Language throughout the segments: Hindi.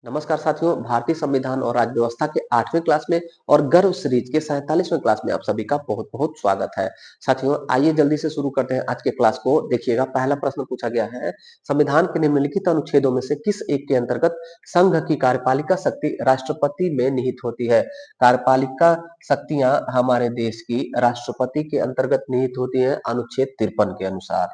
नमस्कार साथियों, भारतीय संविधान और राज्य व्यवस्था के 8वीं क्लास में और गर्व सीरीज के 47वें क्लास में आप सभी का बहुत बहुत स्वागत है। साथियों, आइए जल्दी से शुरू करते हैं आज के क्लास को। देखिएगा, पहला प्रश्न पूछा गया है, संविधान के निम्नलिखित अनुच्छेदों में से किस एक के अंतर्गत संघ की कार्यपालिका शक्ति राष्ट्रपति में निहित होती है? कार्यपालिका शक्तियां हमारे देश की राष्ट्रपति के अंतर्गत निहित होती है अनुच्छेद 53 के अनुसार।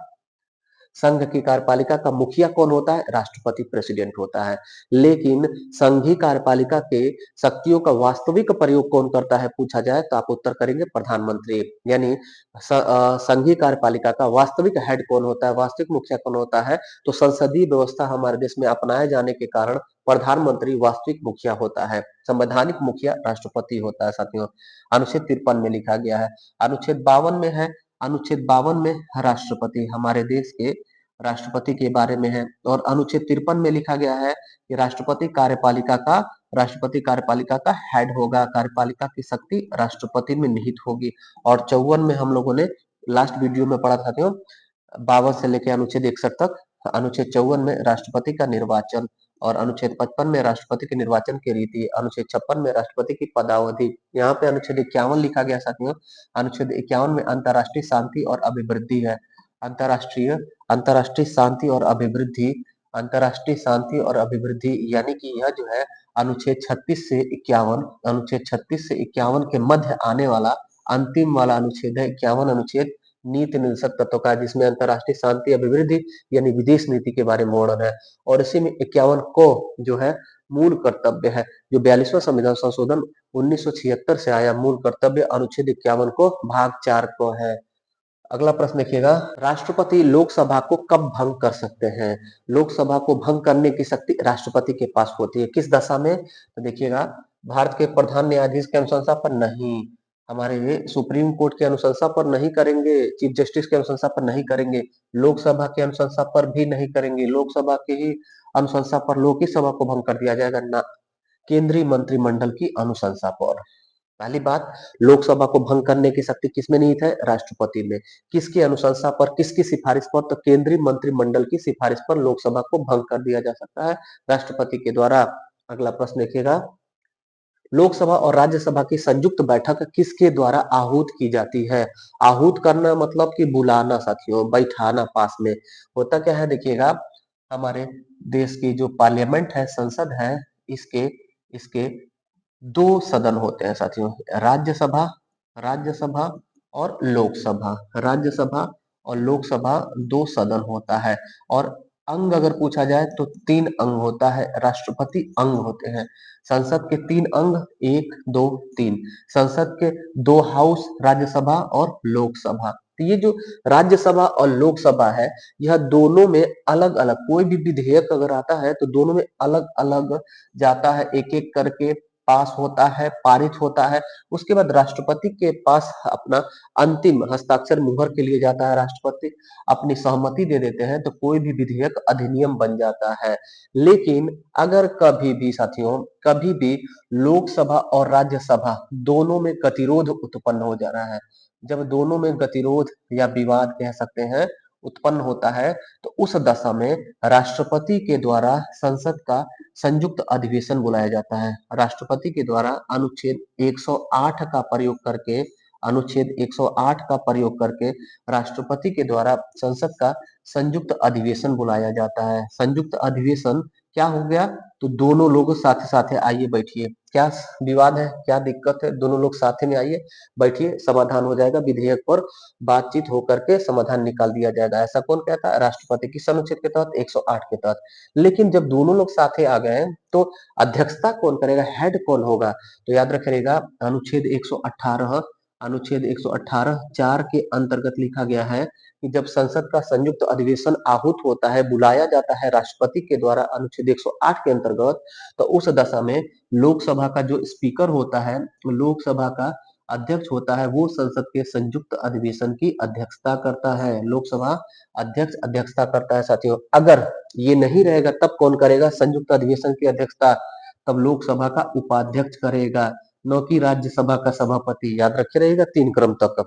संघ की कार्यपालिका का मुखिया कौन होता है? राष्ट्रपति, प्रेसिडेंट होता है। लेकिन संघीय कार्यपालिका के शक्तियों का वास्तविक प्रयोग कौन करता है पूछा जाए तो आप उत्तर करेंगे प्रधानमंत्री। यानी संघीय कार्यपालिका का वास्तविक हेड कौन होता है, वास्तविक मुखिया कौन होता है? तो संसदीय व्यवस्था हमारे देश में अपनाए जाने के कारण प्रधानमंत्री वास्तविक मुखिया होता है। संवैधानिक मुखिया राष्ट्रपति होता है। साथियों, अनुच्छेद 53 में लिखा गया है। अनुच्छेद 52 में है, अनुच्छेद 52 में राष्ट्रपति हमारे देश के राष्ट्रपति के बारे में है। और अनुच्छेद 53 में लिखा गया है कि राष्ट्रपति कार्यपालिका का हेड होगा, कार्यपालिका की शक्ति राष्ट्रपति में निहित होगी। और 54 में हम लोगों ने लास्ट वीडियो में पढ़ा था साथियों, 52 से लेकर अनुच्छेद 61 तक। अनुच्छेद 54 में राष्ट्रपति का निर्वाचन, और अनुच्छेद 55 में राष्ट्रपति के निर्वाचन की रीति, अनुच्छेद 56 में राष्ट्रपति की पदावधि। यहाँ पे अनुच्छेद 51 लिखा गया साथियों। अनुच्छेद 51 में अंतर्राष्ट्रीय शांति और अभिवृद्धि है। अंतर्राष्ट्रीय अंतर्राष्ट्रीय शांति और अभिवृद्धि, अंतर्राष्ट्रीय शांति और अभिवृद्धि यानी कि यह जो है अनुच्छेद 36 से 51, अनुच्छेद 36 से 51 के मध्य आने वाला अंतिम वाला अनुच्छेद है 51 अनुच्छेद नीति निर्देशक तत्व का, जिसमें अंतर्राष्ट्रीय शांति अभिवृद्धि यानी विदेश नीति के बारे में वर्णन है। और इसी में 51 को जो है मूल कर्तव्य है, जो 42वां संविधान संशोधन 1976 से आया मूल कर्तव्य अनुच्छेद 51 को भाग 4 को है। अगला प्रश्न देखिएगा, राष्ट्रपति लोकसभा को कब भंग कर सकते हैं? लोकसभा को भंग करने की शक्ति राष्ट्रपति के पास होती है। किस दशा में? तो देखिएगा, भारत के प्रधान न्यायाधीश के अनुशंसा पर नहीं, हमारे सुप्रीम कोर्ट के अनुशंसा पर नहीं करेंगे, चीफ जस्टिस के अनुशंसा पर नहीं करेंगे, लोकसभा के अनुशंसा पर भी नहीं करेंगे। लोकसभा की ही अनुशंसा पर लोकसभा को भंग कर दिया जाएगा ना, केंद्रीय मंत्रिमंडल की अनुशंसा पर। पहली बात, लोकसभा को भंग करने की शक्ति किसमें निहित है? राष्ट्रपति में। किसकी अनुशंसा पर, किसकी सिफारिश पर? तो केंद्रीय मंत्रिमंडल की सिफारिश पर लोकसभा को भंग कर दिया जा सकता है राष्ट्रपति के द्वारा। अगला प्रश्न देखिएगा, लोकसभा और राज्यसभा की संयुक्त बैठक किसके द्वारा आहूत की जाती है? आहूत करना मतलब कि बुलाना साथियों, बैठाना पास में। होता क्या है देखिएगा, हमारे देश की जो पार्लियामेंट है, संसद है, इसके इसके दो सदन होते हैं साथियों, राज्यसभा राज्यसभा और लोकसभा। राज्यसभा और लोकसभा दो सदन होता है। और अंग अगर पूछा जाए तो तीन अंग होता है, राष्ट्रपति अंग होते हैं। संसद के तीन अंग, एक दो तीन। संसद के दो हाउस, राज्यसभा और लोकसभा। तो ये जो राज्यसभा और लोकसभा है, यह दोनों में अलग अलग, कोई भी विधेयक अगर आता है तो दोनों में अलग अलग जाता है, एक एक करके पास होता है, पारित होता है। उसके बाद राष्ट्रपति के पास अपना अंतिम हस्ताक्षर मुहर के लिए जाता है। राष्ट्रपति अपनी सहमति दे देते हैं तो कोई भी विधेयक अधिनियम बन जाता है। लेकिन अगर कभी भी साथियों, कभी भी लोकसभा और राज्यसभा दोनों में गतिरोध उत्पन्न हो जा रहा है, जब दोनों में गतिरोध या विवाद कह सकते हैं उत्पन्न होता है, तो उस दशा में राष्ट्रपति के द्वारा संसद का संयुक्त अधिवेशन बुलाया जाता है। राष्ट्रपति के द्वारा अनुच्छेद 108 का प्रयोग करके, अनुच्छेद 108 का प्रयोग करके राष्ट्रपति के द्वारा संसद का संयुक्त अधिवेशन बुलाया जाता है। संयुक्त अधिवेशन क्या हो गया? तो दोनों लोग साथ साथ आइए बैठिए, क्या विवाद है, क्या दिक्कत है, दोनों लोग साथ में आइए बैठिए, समाधान हो जाएगा। विधेयक पर बातचीत होकर के समाधान निकाल दिया जाएगा। ऐसा कौन कहता है? राष्ट्रपति। किस अनुच्छेद के तहत? 108 के तहत। लेकिन जब दोनों लोग साथे आ गए तो अध्यक्षता कौन करेगा, हेड कौन होगा? तो याद रखिएगा, अनुच्छेद 118, अनुच्छेद 118 4 के अंतर्गत लिखा गया है कि जब संसद का संयुक्त अधिवेशन आहूत होता है, बुलाया जाता है राष्ट्रपति के द्वारा अनुच्छेद 108 के अंतर्गत, तो उस दशा में लोकसभा का जो स्पीकर होता है, लोकसभा का अध्यक्ष होता है, वो संसद के संयुक्त अधिवेशन की अध्यक्षता करता है। लोकसभा अध्यक्ष अध्यक्षता करता है साथियों। अगर ये नहीं रहेगा तब कौन करेगा संयुक्त अधिवेशन की अध्यक्षता? तब लोकसभा का उपाध्यक्ष करेगा, न कि राज्यसभा का सभापति। याद रखे रहेगा 3 क्रम तक।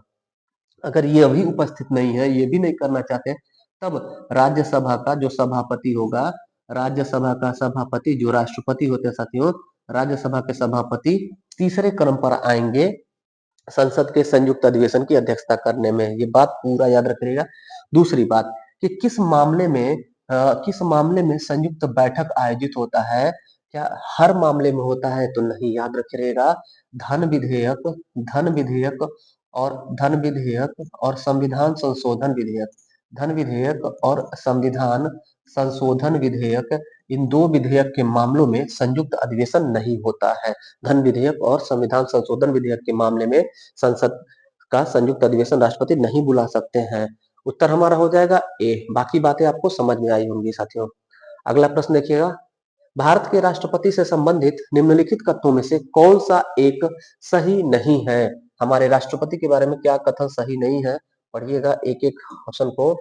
अगर ये अभी उपस्थित नहीं है, ये भी नहीं करना चाहते, तब राज्यसभा का जो सभापति होगा, राज्यसभा का सभापति जो राष्ट्रपति होते हैं साथियों, राज्यसभा के सभापति तीसरे क्रम पर आएंगे संसद के संयुक्त अधिवेशन की अध्यक्षता करने में। ये बात पूरा याद रखिएगा। दूसरी बात कि किस मामले में संयुक्त बैठक आयोजित होता है, क्या हर मामले में होता है तो नहीं, याद रखिएगा। धन विधेयक धन विधेयक धन विधेयक और संविधान संशोधन विधेयक, धन विधेयक और संविधान संशोधन विधेयक, इन दो विधेयक के मामलों में संयुक्त अधिवेशन नहीं होता है। धन विधेयक और संविधान संशोधन विधेयक के मामले में संसद का संयुक्त अधिवेशन राष्ट्रपति नहीं बुला सकते हैं। उत्तर हमारा हो जाएगा ए। बाकी बातें आपको समझ में आई होंगी साथियों। अगला प्रश्न देखिएगा, भारत के राष्ट्रपति से संबंधित निम्नलिखित कथनों में से कौन सा एक सही नहीं है। हमारे राष्ट्रपति के बारे में क्या कथन सही नहीं है, पढ़िएगा एक एक ऑप्शन को।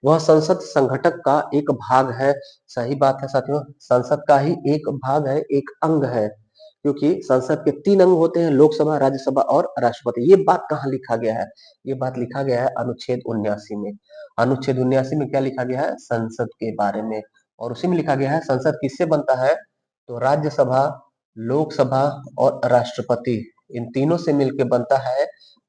वह संसद संघटक का एक भाग है। सही बात है साथियों, संसद का ही एक भाग है, एक अंग है, क्योंकि संसद के 3 अंग होते हैं, लोकसभा, राज्यसभा और राष्ट्रपति। ये बात कहाँ लिखा गया है? ये बात लिखा गया है अनुच्छेद 79 में। अनुच्छेद 79 में क्या लिखा गया है? संसद के बारे में। और उसी में लिखा गया है संसद किससे बनता है, तो राज्यसभा, लोकसभा और राष्ट्रपति, इन तीनों से मिलकर बनता है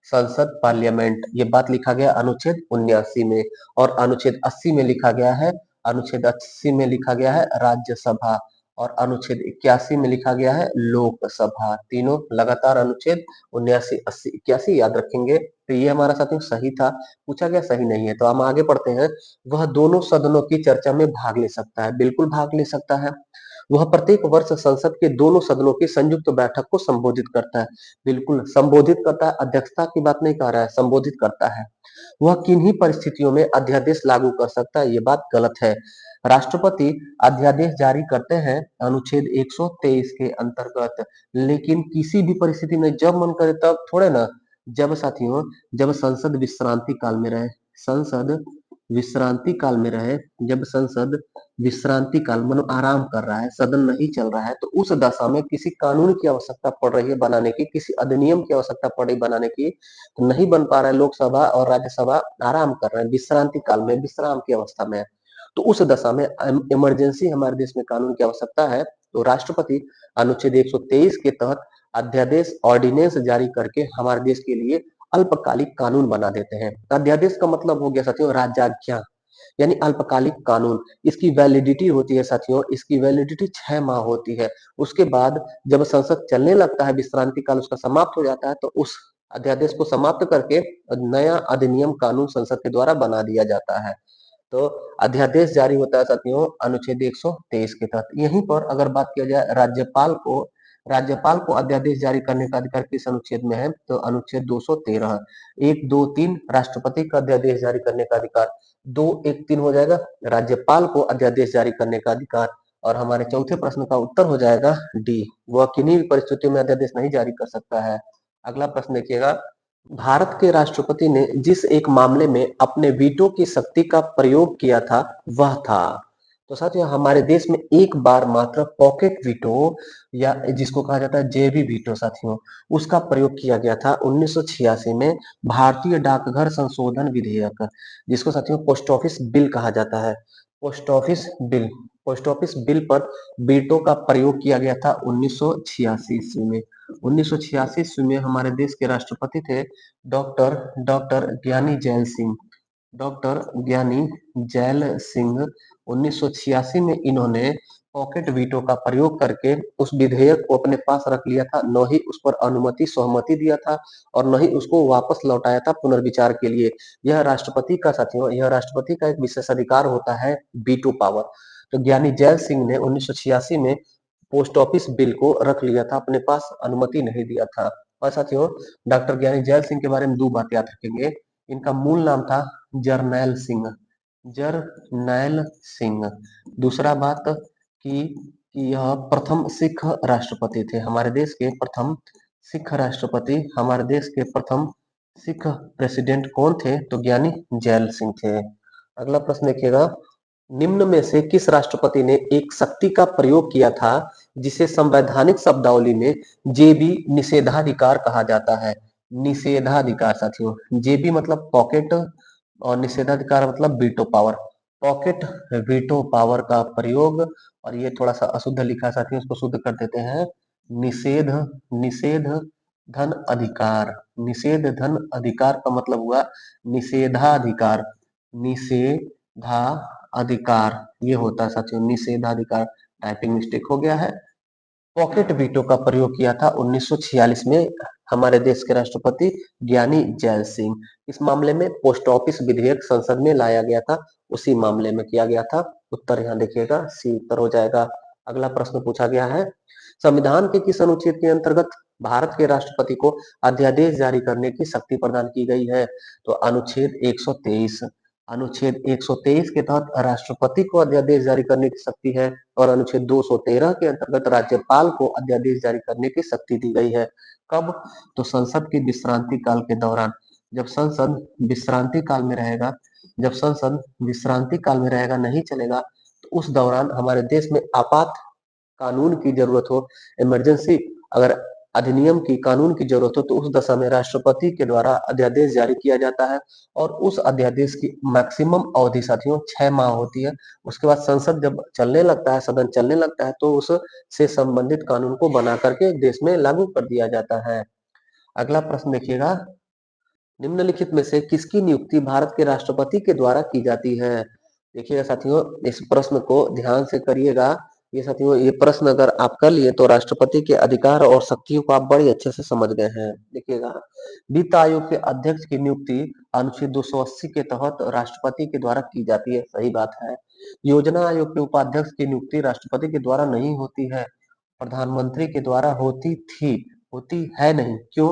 संसद, पार्लियामेंट। ये बात लिखा गया अनुच्छेद 79 में। और अनुच्छेद 80 में लिखा गया है, अनुच्छेद 80 में लिखा गया है राज्यसभा, और अनुच्छेद 81 में लिखा गया है लोकसभा। तीनों लगातार अनुच्छेद 79, 80, 81 याद रखेंगे। तो ये हमारा साथियों सही था, पूछा गया सही नहीं है। तो हम आगे पढ़ते हैं। वह दोनों सदनों की चर्चा में भाग ले सकता है, बिल्कुल भाग ले सकता है। वह प्रत्येक वर्ष संसद के दोनों सदनों की संयुक्त बैठक को संबोधित करता है, बिल्कुल संबोधित करता है, अध्यक्षता की बात नहीं कर रहा है, संबोधित करता है। वह किन्हीं परिस्थितियों में अध्यादेश लागू कर सकता है, ये बात गलत है। राष्ट्रपति अध्यादेश जारी करते हैं अनुच्छेद 123 के अंतर्गत, लेकिन किसी भी परिस्थिति में जब मन करे तब थोड़े ना, जब साथियों, जब संसद विश्रांति काल में रहे, संसद विश्रांति काल में रहे, जब संसद विश्रांति काल मतलब आराम कर रहा है, सदन नहीं चल रहा है, तो उस दशा में किसी कानून की आवश्यकता पड़ रही है बनाने की, किसी अधिनियम की आवश्यकता पड़ रही बनाने की, तो नहीं बन पा रहा है। लोकसभा और राज्यसभा आराम कर रहे हैं, विश्रांति काल में, विश्राम की अवस्था में है। तो उस दशा में इमरजेंसी हमारे देश में कानून की आवश्यकता है, तो राष्ट्रपति अनुच्छेद 123 के तहत अध्यादेश, ऑर्डिनेंस जारी करके हमारे देश के लिए अल्पकालिक कानून बना देते हैं। अध्यादेश का मतलब हो गया साथियों राज्याज्ञा, यानी अल्पकालिक कानून। इसकी वैलिडिटी होती है साथियों, इसकी वैलिडिटी 6 माह होती है। उसके बाद जब संसद चलने लगता है, विश्रांति काल उसका समाप्त हो जाता है, तो उस अध्यादेश को समाप्त करके नया अधिनियम, कानून संसद के द्वारा बना दिया जाता है। तो अध्यादेश जारी होता है साथियों अनुच्छेद 123 के तहत। यहीं पर अगर बात किया जाए राज्यपाल को अध्यादेश जारी करने का अधिकार किस अनुच्छेद में है, तो अनुच्छेद 213। 1, 2, 3 राष्ट्रपति का अध्यादेश जारी करने का अधिकार, 2, 1, 3 हो जाएगा राज्यपाल को अध्यादेश जारी करने का अधिकार। और हमारे चौथे प्रश्न का उत्तर हो जाएगा डी, वह किन्हीं भी परिस्थितियों में अध्यादेश नहीं जारी कर सकता है। अगला प्रश्न देखिएगा, भारत के राष्ट्रपति ने जिस एक मामले में अपने वीटो की शक्ति का प्रयोग किया था वह था, तो साथियों हमारे देश में एक बार मात्र पॉकेट वीटो, या जिसको कहा जाता है जेबी वीटो साथियों, उसका प्रयोग किया गया था 1986 में भारतीय डाकघर संशोधन विधेयक, जिसको साथियों पोस्ट ऑफिस बिल कहा जाता है। Post office bill, post office bill पर वीटो का प्रयोग किया गया था 1986 ईस्वी में। 1986 ईस्वी में हमारे देश के राष्ट्रपति थे डॉक्टर डॉक्टर ज्ञानी जैल सिंह, डॉक्टर ज्ञानी जैल सिंह। 1986 में इन्होंने पॉकेट वीटो का प्रयोग करके उस विधेयक को अपने पास रख लिया था, न ही उस पर अनुमति सहमति दिया था और न ही उसको वापस लौटाया था पुनर्विचार के लिए। यह राष्ट्रपति का साथियों, यह राष्ट्रपति का एक विशेष अधिकार होता है, वीटो पावर। तो ज्ञानी जैल सिंह ने 1986 में पोस्ट ऑफिस बिल को रख लिया था अपने पास, अनुमति नहीं दिया था। और साथियों डॉक्टर ज्ञानी जैल सिंह के बारे में 2 बात याद रखेंगे। इनका मूल नाम था जरनैल सिंह, जरनैल सिंह। दूसरा बात कि यह प्रथम सिख राष्ट्रपति थे, हमारे देश के प्रथम सिख राष्ट्रपति, हमारे देश के प्रथम सिख प्रेसिडेंट कौन थे, तो ज्ञानी जैल सिंह थे। अगला प्रश्न देखिएगा, निम्न में से किस राष्ट्रपति ने एक शक्ति का प्रयोग किया था जिसे संवैधानिक शब्दावली में जेबी निषेधाधिकार कहा जाता है। निषेधाधिकार साथियों, जेबी मतलब पॉकेट और निषेधाधिकार मतलब veto power. Pocket veto power का प्रयोग, और ये थोड़ा सा अशुद्ध लिखा है साथियों, इसको शुद्ध कर देते हैं। निषेध निषेध धन अधिकार। निषेध धन अधिकार का मतलब हुआ निषेधाधिकार। निषेधाधिकार ये होता है साथियों, निषेधाधिकार। टाइपिंग मिस्टेक हो गया है। पॉकेट वीटो का प्रयोग किया था 1946 में हमारे देश के राष्ट्रपति ज्ञानी जैल सिंह। इस मामले में पोस्ट ऑफिस विधेयक संसद में लाया गया था, उसी मामले में किया गया था। उत्तर यहाँ देखिएगा, सी उत्तर हो जाएगा। अगला प्रश्न पूछा गया है, संविधान के किस अनुच्छेद के अंतर्गत भारत के राष्ट्रपति को अध्यादेश जारी करने की शक्ति प्रदान की गई है? तो अनुच्छेद 123। अनुच्छेद 123 के तहत राष्ट्रपति को अध्यादेश जारी करने की शक्ति है, और अनुच्छेद 213 के अंतर्गत राज्यपाल को अध्यादेश जारी करने की शक्ति दी गई है। कब? तो संसद के विश्रांति काल के दौरान। जब संसद विश्रांति काल में रहेगा, जब संसद विश्रांति काल में रहेगा, नहीं चलेगा, तो उस दौरान हमारे देश में आपात कानून की जरूरत हो, इमरजेंसी अगर अधिनियम की कानून की जरूरत हो, तो उस दशा में राष्ट्रपति के द्वारा अध्यादेश जारी किया जाता है, और उस अध्यादेश की मैक्सिमम अवधि साथियों 6 माह होती है। उसके बाद संसद जब चलने लगता है, सदन चलने लगता है, तो उस से संबंधित कानून को बना करके देश में लागू कर दिया जाता है। अगला प्रश्न देखिएगा, निम्नलिखित में से किसकी नियुक्ति भारत के राष्ट्रपति के द्वारा की जाती है? देखिएगा साथियों, इस प्रश्न को ध्यान से करिएगा। ये साथियों, ये प्रश्न अगर आप कर लिए तो राष्ट्रपति के अधिकार और शक्तियों को आप बड़े अच्छे से समझ गए हैं। देखिएगा, वित्त आयोग के अध्यक्ष की नियुक्ति अनुच्छेद 280 के तहत राष्ट्रपति के द्वारा की जाती है, सही बात है। योजना आयोग के उपाध्यक्ष की नियुक्ति राष्ट्रपति के द्वारा नहीं होती है, प्रधानमंत्री के द्वारा होती थी, होती है नहीं। क्यों?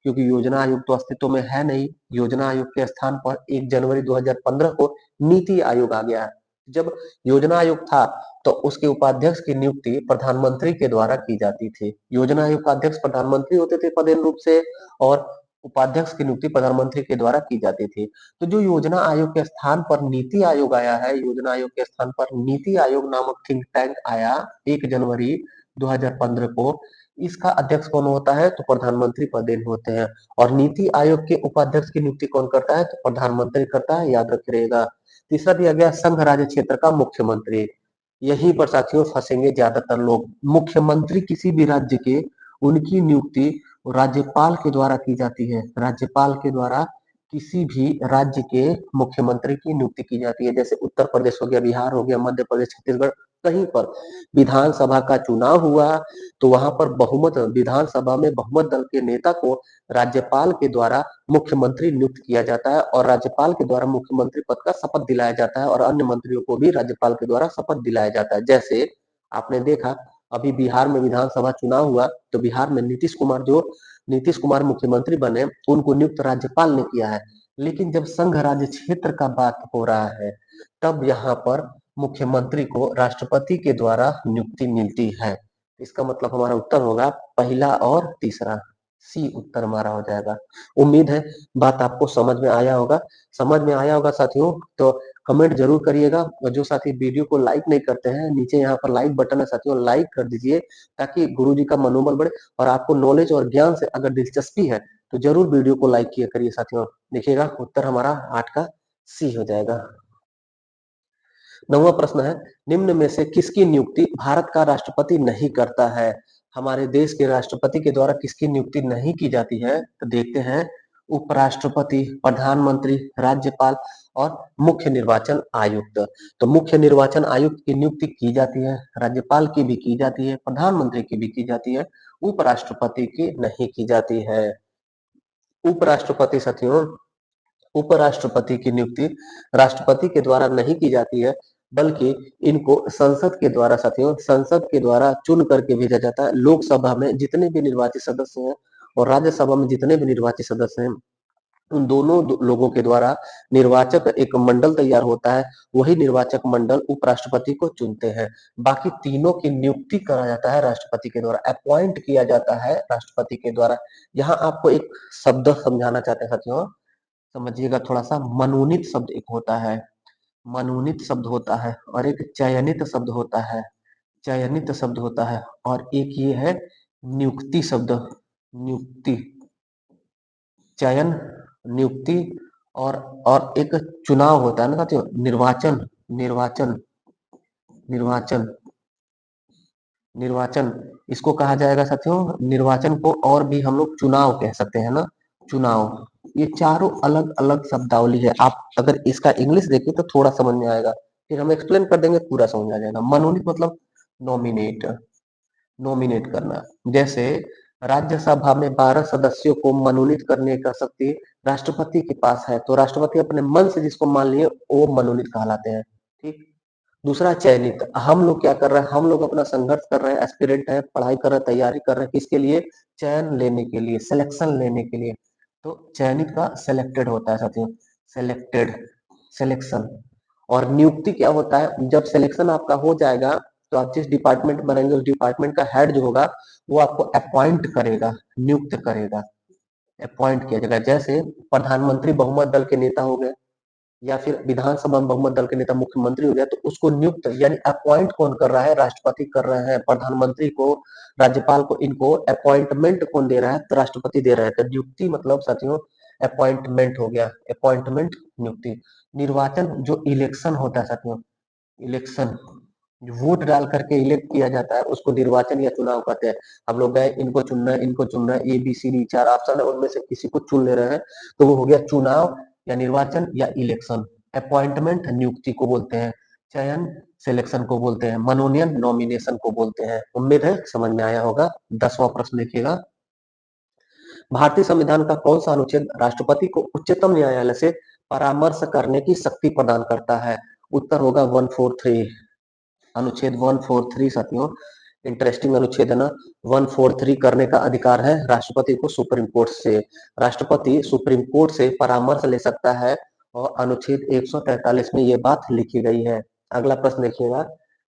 क्योंकि योजना आयोग तो अस्तित्व में है नहीं। योजना आयोग के स्थान पर 1 जनवरी 2015 को नीति आयोग आ गया है। जब योजना आयोग था तो उसके उपाध्यक्ष की नियुक्ति प्रधानमंत्री के द्वारा की जाती थी। योजना आयोग का अध्यक्ष प्रधानमंत्री होते थे पदेन रूप से, और उपाध्यक्ष की नियुक्ति प्रधानमंत्री के द्वारा की जाती थी। तो जो योजना आयोग के स्थान पर नीति आयोग आया है, योजना आयोग के स्थान पर नीति आयोग नामक थिंक टैंक आया 1 जनवरी 2015 को, इसका अध्यक्ष कौन होता है? तो प्रधानमंत्री पदेन होते हैं। और नीति आयोग के उपाध्यक्ष की नियुक्ति कौन करता है? तो प्रधानमंत्री करता है, याद रखिएगा। तीसरा दिया गया, संघ राज्य क्षेत्र का मुख्यमंत्री। यहीं पर साथियों फंसेंगे ज्यादातर लोग। मुख्यमंत्री किसी भी राज्य के, उनकी नियुक्ति राज्यपाल के द्वारा की जाती है। राज्यपाल के द्वारा किसी भी राज्य के मुख्यमंत्री की नियुक्ति की जाती है। जैसे उत्तर प्रदेश हो गया, बिहार हो गया, मध्य प्रदेश, छत्तीसगढ़, कहीं पर विधानसभा का चुनाव हुआ तो वहां पर बहुमत, विधानसभा में बहुमत दल के नेता को राज्यपाल के द्वारा मुख्यमंत्री नियुक्त किया जाता है, और राज्यपाल के द्वारा मुख्यमंत्री पद का शपथ दिलाया जाता है, और अन्य मंत्रियों को भी राज्यपाल के द्वारा शपथ दिलाया जाता है। जैसे आपने देखा, अभी बिहार में विधानसभा चुनाव हुआ तो बिहार में नीतीश कुमार मुख्यमंत्री बने, उनको नियुक्त राज्यपाल ने किया है। लेकिन जब संघ राज्य क्षेत्र का बात हो रहा है, तब यहाँ पर मुख्यमंत्री को राष्ट्रपति के द्वारा नियुक्ति मिलती है। इसका मतलब हमारा उत्तर होगा पहला और तीसरा, सी उत्तर हमारा हो जाएगा। उम्मीद है बात आपको समझ में आया होगा। समझ में आया होगा साथियों तो कमेंट जरूर करिएगा, और जो साथी वीडियो को लाइक नहीं करते हैं, नीचे यहाँ पर लाइक बटन है साथियों, लाइक कर दीजिए ताकि गुरुजी का मनोबल बढ़े, और आपको नॉलेज और ज्ञान से अगर दिलचस्पी है तो जरूर वीडियो को लाइक किया करिए साथियों। देखिएगा उत्तर हमारा 8 का सी हो जाएगा। 9वां प्रश्न है, निम्न में से किसकी नियुक्ति भारत का राष्ट्रपति नहीं करता है? हमारे देश के राष्ट्रपति के द्वारा किसकी नियुक्ति नहीं की जाती है? तो देखते हैं, उपराष्ट्रपति, प्रधानमंत्री, राज्यपाल और मुख्य निर्वाचन आयुक्त। तो मुख्य निर्वाचन आयुक्त की नियुक्ति की जाती है, राज्यपाल की भी की जाती है, प्रधानमंत्री की भी की जाती है, उपराष्ट्रपति की नहीं की जाती है। उपराष्ट्रपति साथियों, उपराष्ट्रपति की नियुक्ति राष्ट्रपति के द्वारा नहीं की जाती है, बल्कि इनको संसद के द्वारा साथियों, संसद के द्वारा चुन करके भेजा जाता है। लोकसभा में जितने भी निर्वाचित सदस्य हैं और राज्यसभा में जितने भी निर्वाचित सदस्य हैं, उन दोनों लोगों के द्वारा निर्वाचक एक मंडल तैयार होता है, वही निर्वाचक मंडल उपराष्ट्रपति को चुनते हैं। बाकी तीनों की नियुक्ति करा जाता है राष्ट्रपति के द्वारा, अपॉइंट किया जाता है राष्ट्रपति के द्वारा। यहाँ आपको एक शब्द समझाना चाहते हैं साथियों, समझिएगा थोड़ा सा। मनोनीत शब्द एक होता है, मनोनीत शब्द होता है, और एक चयनित शब्द होता है, चयनित शब्द होता है, और एक ये है नियुक्ति शब्द। नियुक्ति, चयन, नियुक्ति, और एक चुनाव होता है ना साथियों, निर्वाचन। निर्वाचन निर्वाचन निर्वाचन इसको कहा जाएगा साथियों, निर्वाचन को और भी हम लोग चुनाव कह सकते हैं ना, चुनाव। ये चारों अलग अलग शब्दावली है। आप अगर इसका इंग्लिश देखें तो थोड़ा समझ में आएगा, फिर हम एक्सप्लेन कर देंगे, पूरा समझ आ जाएगा। मनोनीत मतलब नॉमिनेट, नॉमिनेट करना। जैसे राज्यसभा में 12 सदस्यों को मनोनीत करने का शक्ति राष्ट्रपति के पास है, तो राष्ट्रपति अपने मन से जिसको मान लिए वो मनोनीत कहलाते हैं। ठीक। दूसरा चयनित, हम लोग क्या कर रहे हैं, हम लोग अपना संघर्ष कर रहे हैं, एस्पिरेंट है, पढ़ाई कर रहे हैं, तैयारी कर रहे हैं, किसके लिए, चयन लेने के लिए, सिलेक्शन लेने के लिए। तो चयनित का सिलेक्टेड होता है साथियों, सिलेक्टेड, सिलेक्शन। और नियुक्ति क्या होता है, जब सिलेक्शन आपका हो जाएगा तो आप जिस डिपार्टमेंट बनेंगे उस डिपार्टमेंट का हेड जो होगा वो आपको अपॉइंट करेगा, नियुक्त करेगा, अपॉइंट किया जाएगा। जैसे प्रधानमंत्री बहुमत दल के नेता हो गए, या फिर विधानसभा में बहुमत दल के नेता मुख्यमंत्री हो गया, तो उसको नियुक्त यानी अपॉइंट कौन कर रहा है, राष्ट्रपति कर रहे हैं। प्रधानमंत्री को, राज्यपाल को, इनको अपॉइंटमेंट कौन दे रहा है, तो राष्ट्रपति दे रहा है। तो नियुक्ति मतलब साथियों अपॉइंटमेंट हो गया, अपॉइंटमेंट, नियुक्ति। निर्वाचन जो इलेक्शन होता है साथियों, इलेक्शन जो वोट डाल करके इलेक्ट किया जाता है उसको निर्वाचन या चुनाव कहते हैं। हम लोग गए, इनको चुनना है, इनको चुनना है, ABCD 4 ऑप्शन है, उनमें से किसी को चुन ले रहे हैं, तो वो हो गया चुनाव या निर्वाचन या इलेक्शन। अपॉइंटमेंट नियुक्ति को बोलते हैं, चयन सिलेक्शन को बोलते हैं, मनोनयन नॉमिनेशन को बोलते हैं। उम्मीद है समझ में आया होगा। 10वां प्रश्न देखिएगा, भारतीय संविधान का कौन सा अनुच्छेद राष्ट्रपति को उच्चतम न्यायालय से परामर्श करने की शक्ति प्रदान करता है? उत्तर होगा 143, अनुच्छेद 143 साथियों, इंटरेस्टिंग अनुच्छेद है ना। 143 करने का अधिकार है राष्ट्रपति को सुप्रीम कोर्ट से। राष्ट्रपति सुप्रीम कोर्ट से परामर्श ले सकता है और अनुच्छेद 143 में ये बात लिखी गई है। अगला प्रश्न देखिएगा,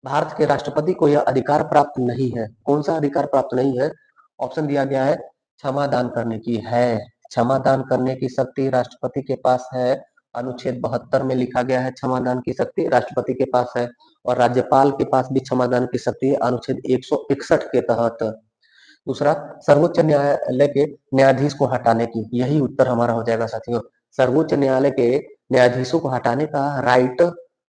भारत के राष्ट्रपति को यह अधिकार प्राप्त नहीं है। कौन सा अधिकार प्राप्त नहीं है? ऑप्शन दिया गया है, क्षमा दान करने की है, क्षमा दान करने की शक्ति राष्ट्रपति के पास है। अनुच्छेद 72 में लिखा गया है क्षमा दान की शक्ति राष्ट्रपति के पास है। और राज्यपाल के पास भी क्षमादान की शक्ति है अनुच्छेद 161 के तहत। दूसरा, सर्वोच्च न्यायालय के न्यायाधीश को हटाने की, यही उत्तर हमारा हो जाएगा साथियों। सर्वोच्च न्यायालय के न्यायाधीशों को हटाने का राइट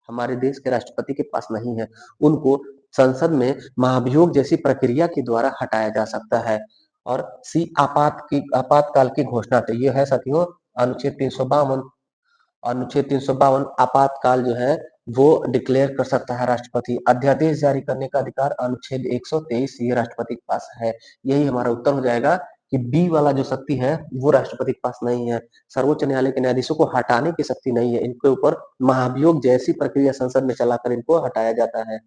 हमारे देश के राष्ट्रपति के पास नहीं है। उनको संसद में महाभियोग जैसी प्रक्रिया के द्वारा हटाया जा सकता है। और सी, आपातकाल की घोषणा, तो ये है साथियों अनुच्छेद 352। अनुच्छेद 352 आपातकाल जो है वो डिक्लेयर कर सकता है राष्ट्रपति। अध्यादेश जारी करने का अधिकार अनुच्छेद 123 ये राष्ट्रपति के पास है। यही हमारा उत्तर हो जाएगा कि बी वाला जो शक्ति है वो राष्ट्रपति के पास नहीं है। सर्वोच्च न्यायालय के न्यायाधीशों को हटाने की शक्ति नहीं है, इनके ऊपर महाभियोग जैसी प्रक्रिया संसद में चलाकर इनको हटाया जाता है।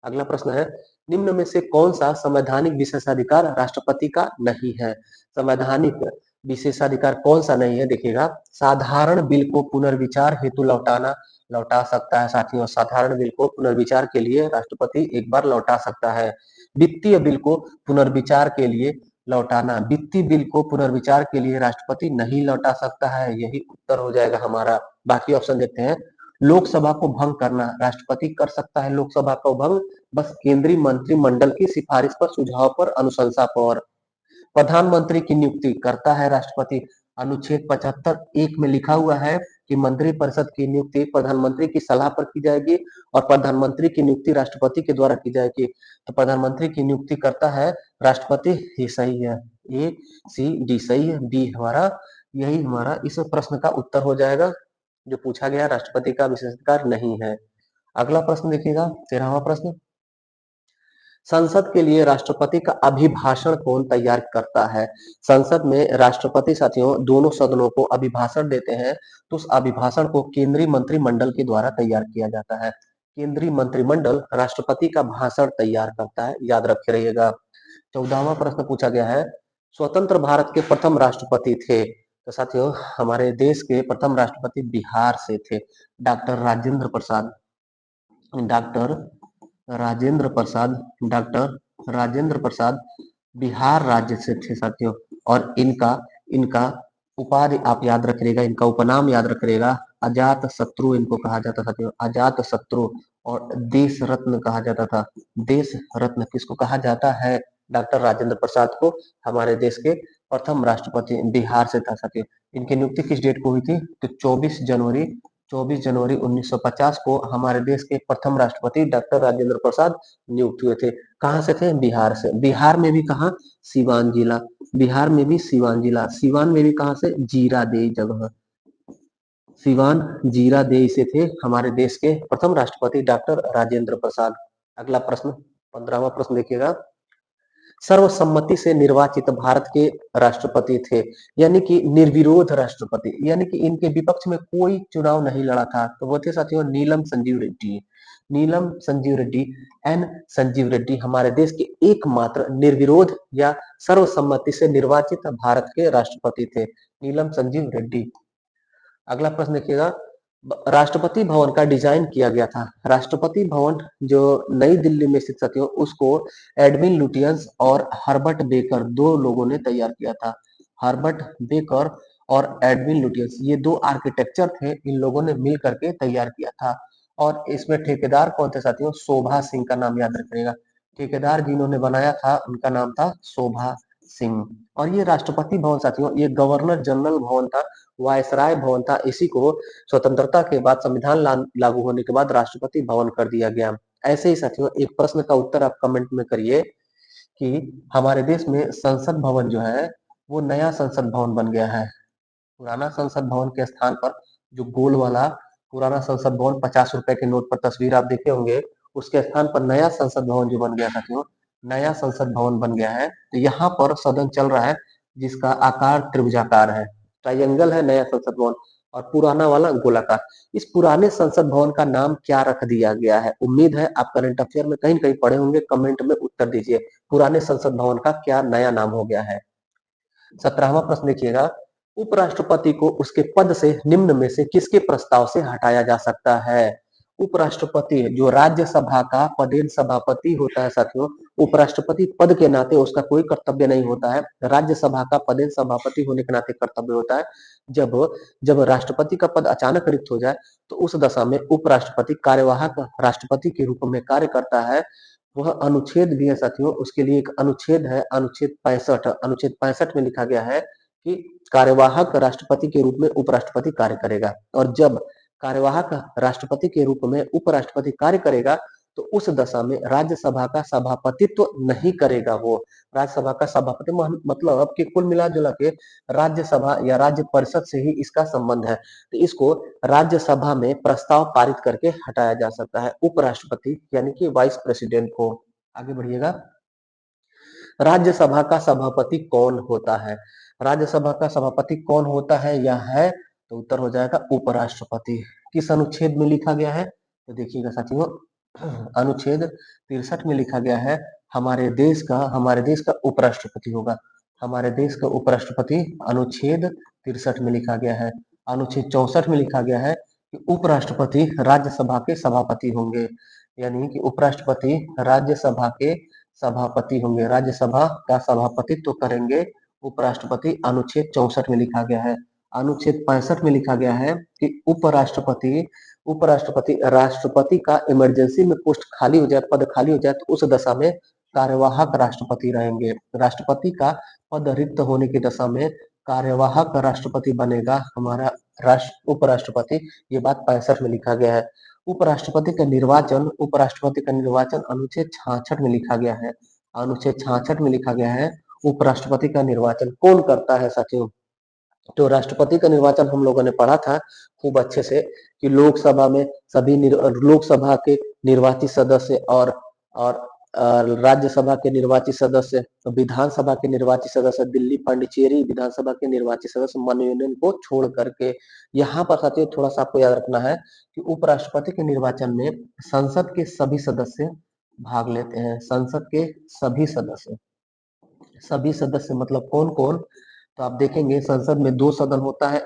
अगला प्रश्न है, निम्न में से कौन सा संवैधानिक विशेषाधिकार राष्ट्रपति का नहीं है? संवैधानिक विशेषाधिकार कौन सा नहीं है? देखिएगा, साधारण बिल को पुनर्विचार हेतु लौटा सकता है साथियों। साधारण बिल को पुनर्विचार के लिए राष्ट्रपति एक बार लौटा सकता है। वित्तीय बिल को पुनर्विचार के लिए लौटाना, वित्तीय बिल को पुनर्विचार के लिए राष्ट्रपति नहीं लौटा सकता है, यही उत्तर हो जाएगा हमारा। बाकी ऑप्शन देखते हैं, लोकसभा को भंग करना, राष्ट्रपति कर सकता है लोकसभा को भंग, बस केंद्रीय मंत्रिमंडल की सिफारिश पर, सुझाव पर, अनुशंसा पर। प्रधानमंत्री की नियुक्ति करता है राष्ट्रपति। अनुच्छेद 75(1) में लिखा हुआ है कि मंत्रिपरिषद की नियुक्ति प्रधानमंत्री की सलाह पर की जाएगी और प्रधानमंत्री की नियुक्ति राष्ट्रपति के द्वारा की जाएगी। तो प्रधानमंत्री की नियुक्ति करता है राष्ट्रपति, ये सही है। ACD सही है, बी हमारा, यही हमारा इस प्रश्न का उत्तर हो जाएगा जो पूछा गया, राष्ट्रपति का विशेषाधिकार नहीं है। अगला प्रश्न देखिएगा, 13वां प्रश्न, संसद के लिए राष्ट्रपति का अभिभाषण कौन तैयार करता है? संसद में राष्ट्रपति साथियों दोनों सदनों को अभिभाषण देते हैं, तो उस अभिभाषण को केंद्रीय मंत्रिमंडल के द्वारा तैयार किया जाता है। केंद्रीय मंत्रिमंडल राष्ट्रपति का भाषण तैयार करता है, याद रखे रहिएगा। 14वां प्रश्न पूछा गया है, स्वतंत्र भारत के प्रथम राष्ट्रपति थे, तो साथियों हमारे देश के प्रथम राष्ट्रपति बिहार से थे, doctor Rajendra Prasad. Doctor Rajendra Prasad, doctor Rajendra Prasad Bihar राज्य से थे साथियों। और इनका इनका उपाधि आप याद रखिएगा, इनका उपनाम याद रखिएगा, अजात शत्रु इनको कहा जाता था साथियों, अजात शत्रु। और देश रत्न कहा जाता था, देश रत्न किसको कहा जाता है? डॉक्टर राजेंद्र प्रसाद को, हमारे देश के प्रथम राष्ट्रपति बिहार से था साथियों। इनकी नियुक्ति किस डेट को हुई थी? तो 24 जनवरी 24 जनवरी 1950 को हमारे देश के प्रथम राष्ट्रपति डॉक्टर राजेंद्र प्रसाद नियुक्त हुए थे। कहाँ से थे? बिहार से। बिहार में भी कहाँ? सीवान जिला। बिहार में भी सीवान जिला। सीवान में भी कहाँ से? जीरादेई जगह। सिवान जीरादेई से थे हमारे देश के प्रथम राष्ट्रपति डॉक्टर राजेंद्र प्रसाद। अगला प्रश्न 15वां प्रश्न देखिएगा। सर्वसम्मति से निर्वाचित भारत के राष्ट्रपति थे, यानी कि निर्विरोध राष्ट्रपति, यानी कि इनके विपक्ष में कोई चुनाव नहीं लड़ा था। तो वो थे साथियों नीलम संजीव रेड्डी। नीलम संजीव रेड्डी, एन संजीव रेड्डी हमारे देश के एकमात्र निर्विरोध या सर्वसम्मति से निर्वाचित भारत के राष्ट्रपति थे, नीलम संजीव रेड्डी। अगला प्रश्न देखिएगा। राष्ट्रपति भवन का डिजाइन किया गया था। राष्ट्रपति भवन जो नई दिल्ली में स्थित साथियों, उसको एडविन लुटियंस और हर्बर्ट बेकर दो लोगों ने तैयार किया था। हर्बर्ट बेकर और एडविन लुटियंस ये दो आर्किटेक्चर थे, इन लोगों ने मिल करके तैयार किया था। और इसमें ठेकेदार कौन थे साथियों? शोभा सिंह का नाम याद रखिएगा। ठेकेदार जिन्होंने बनाया था उनका नाम था शोभा सिंह। और ये राष्ट्रपति भवन साथियों, ये गवर्नर जनरल भवन था, वायसराय भवन था। इसी को स्वतंत्रता के बाद संविधान लागू होने के बाद राष्ट्रपति भवन कर दिया गया। ऐसे ही साथियों एक प्रश्न का उत्तर आप कमेंट में करिए कि हमारे देश में संसद भवन जो है वो नया संसद भवन बन गया है। पुराना संसद भवन के स्थान पर जो गोल वाला पुराना संसद भवन 50 रुपए के नोट पर तस्वीर आप देखे होंगे, उसके स्थान पर नया संसद भवन जो बन गया साथियों, नया संसद भवन बन गया है। तो यहाँ पर सदन चल रहा है जिसका आकार त्रिभुजाकार है, ट्रायंगल है नया संसद भवन, और पुराना वाला गोलाकार। इस पुराने संसद भवन का नाम क्या रख दिया गया है? उम्मीद है आप करंट अफेयर में कहीं न कहीं पढ़े होंगे, कमेंट में उत्तर दीजिए। पुराने संसद भवन का क्या नया नाम हो गया है? 17वां प्रश्न देखिएगा। उपराष्ट्रपति को उसके पद से निम्न में से किसके प्रस्ताव से हटाया जा सकता है? उपराष्ट्रपति जो राज्यसभा का पदेन सभापति होता है साथियों, उपराष्ट्रपति पद के नाते उसका कोई कर्तव्य नहीं होता है। राज्यसभा का पदेन सभापति होने के नाते कर्तव्य होता है। जब जब राष्ट्रपति का पद अचानक रिक्त हो जाए तो उस दशा में उपराष्ट्रपति कार्यवाहक राष्ट्रपति के रूप में कार्य करता है। वह अनुच्छेद भी है साथियों, उसके लिए एक अनुच्छेद है, अनुच्छेद 65। अनुच्छेद 65 में लिखा गया है कि कार्यवाहक राष्ट्रपति के रूप में उपराष्ट्रपति कार्य करेगा। और जब कार्यवाहक राष्ट्रपति के रूप में उपराष्ट्रपति कार्य करेगा तो उस दशा में राज्यसभा का सभापतित्व तो नहीं करेगा। वो राज्यसभा का सभापति मतलब कि कुल मिला जुला के राज्यसभा या राज्य परिषद से ही इसका संबंध है। तो इसको राज्यसभा में प्रस्ताव पारित करके हटाया जा सकता है, उपराष्ट्रपति यानी कि वाइस प्रेसिडेंट को। आगे बढ़िएगा। राज्यसभा का सभापति कौन होता है? राज्यसभा का सभापति कौन होता है? यह है तो उत्तर हो जाएगा उपराष्ट्रपति। किस अनुच्छेद में लिखा गया है? तो देखिएगा साथियों, अनुच्छेद 63 में लिखा गया है हमारे देश का उपराष्ट्रपति होगा। हमारे देश का उपराष्ट्रपति अनुच्छेद 63 में लिखा गया है। अनुच्छेद 64 में लिखा गया है कि उपराष्ट्रपति राज्यसभा के सभापति होंगे, यानी कि उपराष्ट्रपति राज्यसभा के सभापति होंगे, राज्यसभा का सभापतित्व तो करेंगे उपराष्ट्रपति। अनुच्छेद 64 में लिखा गया है। अनुच्छेद 65 में लिखा गया है कि उपराष्ट्रपति राष्ट्रपति का इमरजेंसी में पोस्ट खाली हो जाए, पद खाली हो जाए तो उस दशा में कार्यवाहक राष्ट्रपति रहेंगे। राष्ट्रपति का पद रिक्त होने की दशा में कार्यवाहक राष्ट्रपति बनेगा हमारा उपराष्ट्रपति। ये बात 65 में लिखा गया है। उपराष्ट्रपति का निर्वाचन अनुच्छेद 66 में लिखा गया है। अनुच्छेद 66 में लिखा गया है उपराष्ट्रपति का निर्वाचन कौन करता है साथियों? तो राष्ट्रपति का निर्वाचन हम लोगों ने पढ़ा था खूब अच्छे से कि लोकसभा में लोकसभा के निर्वाचित सदस्य और राज्यसभा के निर्वाचित सदस्य, विधानसभा के निर्वाचित सदस्य, दिल्ली पांडिचेरी विधानसभा के निर्वाचित सदस्य मनोनयन को छोड़ करके। यहाँ पर साथियों थोड़ा सा आपको याद रखना है कि उपराष्ट्रपति के निर्वाचन में संसद के सभी सदस्य भाग लेते हैं। संसद के सभी सदस्य मतलब कौन कौन? तो आप देखेंगे संसद में दो सदन होता है,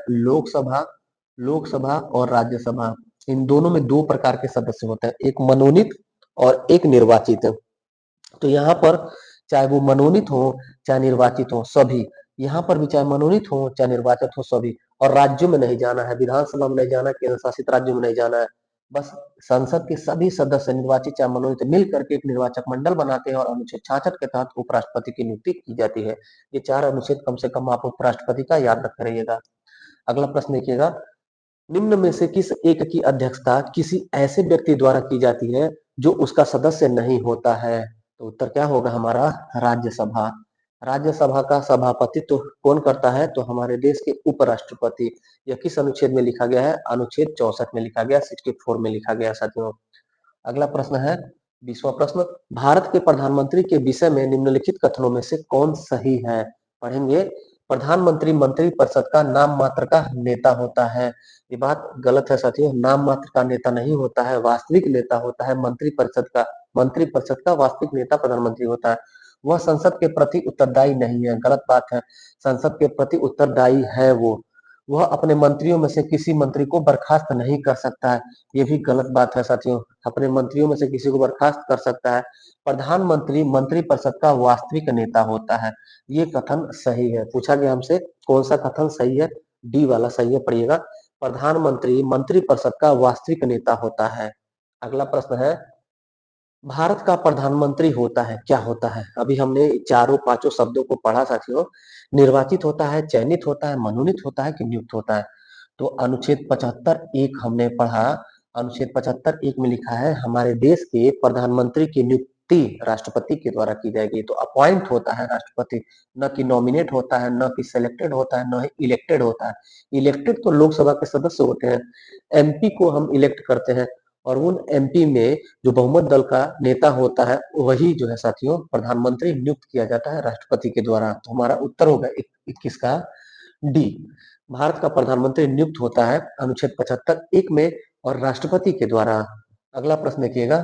लोकसभा और राज्यसभा। इन दोनों में दो प्रकार के सदस्य होते हैं, एक मनोनीत और एक निर्वाचित। तो यहाँ पर चाहे वो मनोनीत हो चाहे निर्वाचित हो सभी, यहाँ पर भी चाहे मनोनीत हो चाहे निर्वाचित हो सभी। और राज्यों में नहीं जाना है, विधानसभा में नहीं जाना है, केंद्र शासित राज्यों में नहीं जाना है। बस संसद के सभी सदस्य निर्वाचित चाहे मनोनीत मिल करके एक निर्वाचक मंडल बनाते हैं और अनुच्छेद 66 के तहत उपराष्ट्रपति की नियुक्ति की जाती है। ये चार अनुच्छेद कम से कम आप उपराष्ट्रपति का याद रख रहिएगा। अगला प्रश्न देखिएगा। निम्न में से किस एक की अध्यक्षता किसी ऐसे व्यक्ति द्वारा की जाती है जो उसका सदस्य नहीं होता है? तो उत्तर क्या होगा हमारा? राज्यसभा। राज्यसभा का सभापतित्व कौन करता है? तो हमारे देश के उपराष्ट्रपति। यह किस अनुच्छेद में लिखा गया है? अनुच्छेद 64 में लिखा गया, 64 में लिखा गया साथियों। अगला प्रश्न है 20वां प्रश्न, भारत के प्रधानमंत्री के विषय में निम्नलिखित कथनों में से कौन सही है? पढ़ेंगे। प्रधानमंत्री मंत्रिपरिषद का नाम मात्र का नेता होता है। ये बात गलत है साथियों, नाम मात्र का नेता नहीं होता है, वास्तविक नेता होता है मंत्रिपरिषद का। मंत्रिपरिषद का वास्तविक नेता प्रधानमंत्री होता है। वह संसद के प्रति उत्तरदायी नहीं है, गलत बात है। संसद के प्रति उत्तरदायी है वो। वह अपने मंत्रियों में से किसी मंत्री को बर्खास्त नहीं कर सकता है, ये भी गलत बात है साथियों। अपने मंत्रियों में से किसी को बर्खास्त कर सकता है। प्रधानमंत्री मंत्रिपरिषद का वास्तविक नेता होता है, ये कथन सही है। पूछा गया हमसे कौन सा कथन सही है? डी वाला सही है, पढ़िएगा। प्रधानमंत्री मंत्रिपरिषद का वास्तविक नेता होता है। अगला प्रश्न है, भारत का प्रधानमंत्री होता है क्या होता है? अभी हमने चारों पांचों शब्दों को पढ़ा साथियों। निर्वाचित होता है, चयनित होता है, मनोनीत होता है कि नियुक्त होता है? तो अनुच्छेद 75 एक हमने पढ़ा। अनुच्छेद 75 एक में लिखा है हमारे देश के प्रधानमंत्री की नियुक्ति राष्ट्रपति के द्वारा की जाएगी। तो अपॉइंट होता है राष्ट्रपति, न कि नॉमिनेट होता है, न कि सिलेक्टेड होता है, न ही इलेक्टेड होता है। इलेक्टेड तो लोकसभा के सदस्य होते हैं, एमपी को हम इलेक्ट करते हैं, और उन एमपी में जो बहुमत दल का नेता होता है वही जो है साथियों प्रधानमंत्री नियुक्त किया जाता है राष्ट्रपति के द्वारा। तो हमारा उत्तर होगा 21 का डी। भारत का प्रधानमंत्री नियुक्त होता है अनुच्छेद 75 एक में और राष्ट्रपति के द्वारा। अगला प्रश्न देखिएगा,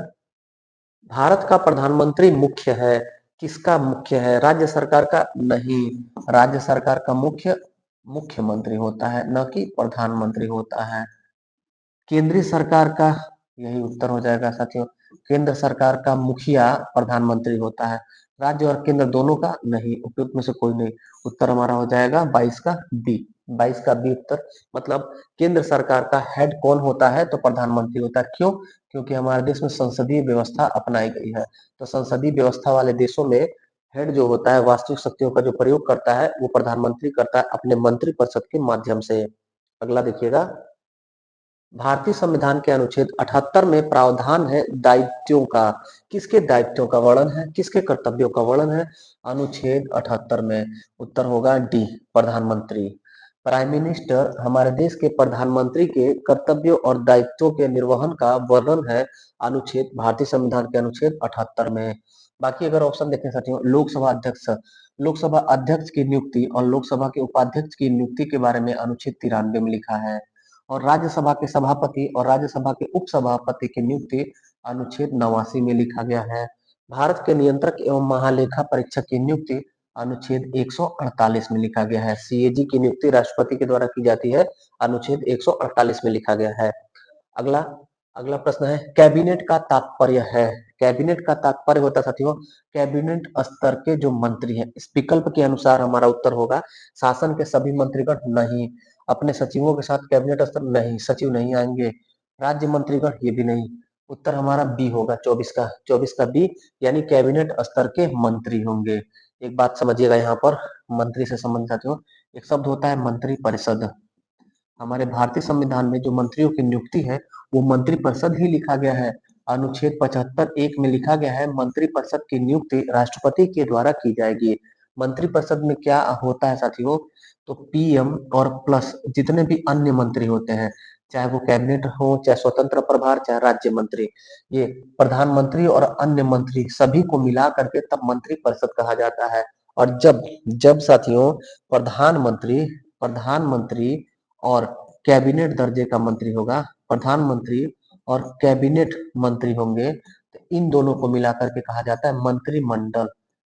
भारत का प्रधानमंत्री मुख्य है, किसका मुख्य है? राज्य सरकार का? नहीं, राज्य सरकार का मुख्य मुख्यमंत्री होता है, न कि प्रधानमंत्री होता है। केंद्रीय सरकार का? यही उत्तर हो जाएगा साथियों, केंद्र सरकार का मुखिया प्रधानमंत्री होता है। राज्य और केंद्र दोनों का? नहीं, उपयुक्त में से कोई नहीं। उत्तर हमारा हो जाएगा 22 का बी। 22 का बी उत्तर। मतलब केंद्र सरकार का हेड कौन होता है? तो प्रधानमंत्री होता है। क्यों? क्योंकि हमारे देश में संसदीय व्यवस्था अपनाई गई है। तो संसदीय व्यवस्था वाले देशों में हेड जो होता है वास्तविक शक्तियों का जो प्रयोग करता है वो प्रधानमंत्री करता है अपने मंत्रिपरिषद के माध्यम से। अगला देखिएगा, भारतीय संविधान के अनुच्छेद 78 में प्रावधान है दायित्वों का। किसके दायित्वों का वर्णन है, किसके कर्तव्यों का वर्णन है? अनुच्छेद 78 में। उत्तर होगा डी, प्रधानमंत्री। प्राइम मिनिस्टर हमारे देश के प्रधानमंत्री के कर्तव्यों और दायित्वों के निर्वहन का वर्णन है अनुच्छेद भारतीय संविधान के अनुच्छेद 78 में। बाकी अगर ऑप्शन देखें साथियों, लोकसभा अध्यक्ष, लोकसभा अध्यक्ष की नियुक्ति और लोकसभा के उपाध्यक्ष की नियुक्ति के बारे में अनुच्छेद 93 में लिखा है। और राज्यसभा के सभापति और राज्यसभा के उपसभापति की नियुक्ति अनुच्छेद 89 में लिखा गया है। भारत के नियंत्रक एवं महालेखा परीक्षक की नियुक्ति अनुच्छेद 148 में लिखा गया है। सीएजी की नियुक्ति राष्ट्रपति के द्वारा की जाती है, अनुच्छेद 148 में लिखा गया है। अगला अगला प्रश्न है, कैबिनेट का तात्पर्य है। कैबिनेट का तात्पर्य होता है साथियों कैबिनेट स्तर के जो मंत्री हैं। इस विकल्प के अनुसार हमारा उत्तर होगा शासन के सभी मंत्रीगण नहीं, अपने सचिवों के साथ कैबिनेट स्तर नहीं, सचिव नहीं आएंगे, राज्य मंत्रीगण ये भी नहीं। उत्तर हमारा बी होगा 24 का बी, यानी कैबिनेट स्तर के मंत्री होंगे। एक बात समझिएगा यहाँ पर मंत्री से संबंधित साथियों, एक शब्द होता है मंत्री परिषद। हमारे भारतीय संविधान में जो मंत्रियों की नियुक्ति है वो मंत्रिपरिषद ही लिखा गया है। अनुच्छेद 75 एक में लिखा गया है मंत्रिपरिषद की नियुक्ति राष्ट्रपति के द्वारा की जाएगी। मंत्रिपरिषद में क्या होता है साथियों? तो पीएम और प्लस जितने भी अन्य मंत्री होते हैं, चाहे वो कैबिनेट हो, चाहे स्वतंत्र प्रभार, चाहे राज्य मंत्री, ये प्रधानमंत्री और अन्य मंत्री सभी को मिला करके तब मंत्रिपरिषद कहा जाता है। और जब जब साथियों प्रधानमंत्री प्रधानमंत्री और कैबिनेट दर्जे का मंत्री होगा, प्रधानमंत्री और कैबिनेट मंत्री होंगे, तो इन दोनों को मिलाकर के कहा जाता है मंत्रिमंडल।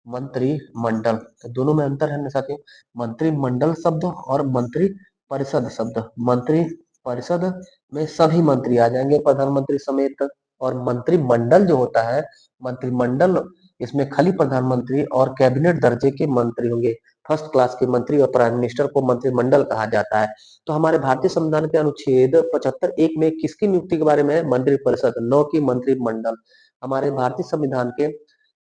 मंत्रिमंडल, तो दोनों में अंतर है ना साथियों, मंत्रिमंडल शब्द और मंत्री परिषद शब्द। मंत्री परिषद में सभी मंत्री आ जाएंगे प्रधानमंत्री समेत, और मंत्रिमंडल जो होता है, मंत्रिमंडल इसमें खाली प्रधानमंत्री और कैबिनेट दर्जे के मंत्री होंगे। फर्स्ट क्लास के मंत्री और प्राइम मिनिस्टर को मंत्रिमंडल कहा जाता है। तो हमारे भारतीय संविधान के अनुच्छेद 75 एक में किसकी नियुक्ति के बारे में है? मंत्रिपरिषद, न कि मंत्रिमंडल। हमारे भारतीय संविधान के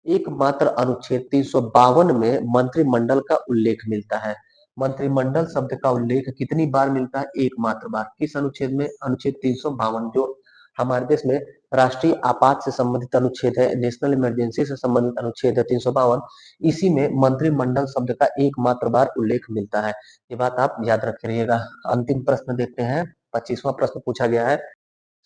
एकमात्र अनुच्छेद 352 में मंत्रिमंडल का उल्लेख मिलता है। मंत्रिमंडल शब्द का उल्लेख कितनी बार मिलता है? एकमात्र बार। किस अनुच्छेद में? अनुच्छेद 352, जो हमारे देश में राष्ट्रीय आपात से संबंधित अनुच्छेद है, नेशनल इमरजेंसी से संबंधित अनुच्छेद है 352। इसी में मंत्रिमंडल शब्द का एकमात्र बार उल्लेख मिलता है। ये बात आप याद रखे रहिएगा। अंतिम प्रश्न देखते हैं। 25वां प्रश्न पूछा गया है,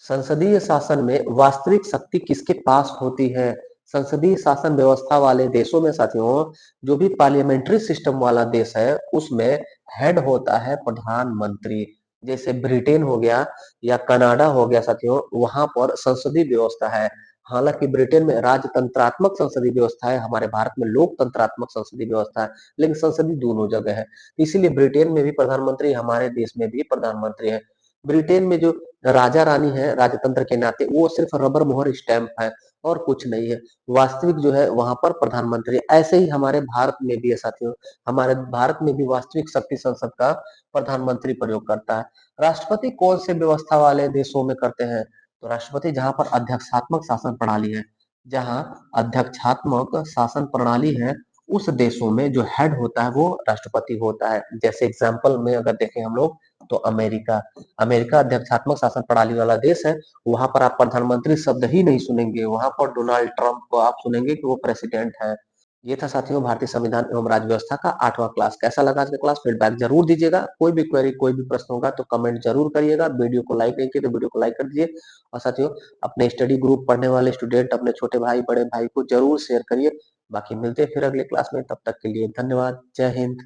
संसदीय शासन में वास्तविक शक्ति किसके पास होती है? संसदीय शासन व्यवस्था वाले देशों में साथियों, जो भी पार्लियामेंट्री सिस्टम वाला देश है उसमें हेड होता है प्रधानमंत्री। जैसे ब्रिटेन हो गया या कनाडा हो गया साथियों, वहां पर संसदीय व्यवस्था है। हालांकि ब्रिटेन में राजतंत्रात्मक संसदीय व्यवस्था है, हमारे भारत में लोकतंत्रात्मक संसदीय व्यवस्था है, लेकिन संसदीय दोनों जगह है। इसीलिए ब्रिटेन में भी प्रधानमंत्री, हमारे देश में भी प्रधानमंत्री है। ब्रिटेन में जो राजा रानी है राजतंत्र के नाते, वो सिर्फ रबर मोहर स्टैंप है और कुछ नहीं है। वास्तविक जो है वहां पर प्रधानमंत्री। ऐसे ही हमारे भारत में भी है साथियों, हमारे भारत में भी वास्तविक शक्ति संसद का प्रधानमंत्री प्रयोग करता है। राष्ट्रपति कौन से व्यवस्था वाले देशों में करते हैं? तो राष्ट्रपति जहां पर अध्यक्षात्मक शासन प्रणाली है, जहां अध्यक्षात्मक शासन प्रणाली है, उस देशों में जो हेड होता है वो राष्ट्रपति होता है। जैसे एग्जाम्पल में अगर देखें हम लोग, तो अमेरिका, अमेरिका अध्यक्षात्मक शासन प्रणाली वाला देश है। वहां पर आप प्रधानमंत्री शब्द ही नहीं सुनेंगे, वहां पर डोनाल्ड ट्रंप को आप सुनेंगे कि वो प्रेसिडेंट है। ये था साथियों भारतीय संविधान एवं राज्य व्यवस्था का 8वां क्लास। कैसा लगा आज का क्लास? फीडबैक जरूर दीजिएगा। कोई भी क्वेरी, कोई भी प्रश्न होगा तो कमेंट जरूर करिएगा। वीडियो को लाइक नहीं किए तो वीडियो को लाइक कर दीजिए। और साथियों, अपने स्टडी ग्रुप पढ़ने वाले स्टूडेंट, अपने छोटे भाई बड़े भाई को जरूर शेयर करिए। बाकी मिलते हैं फिर अगले क्लास में, तब तक के लिए धन्यवाद। जय हिंद।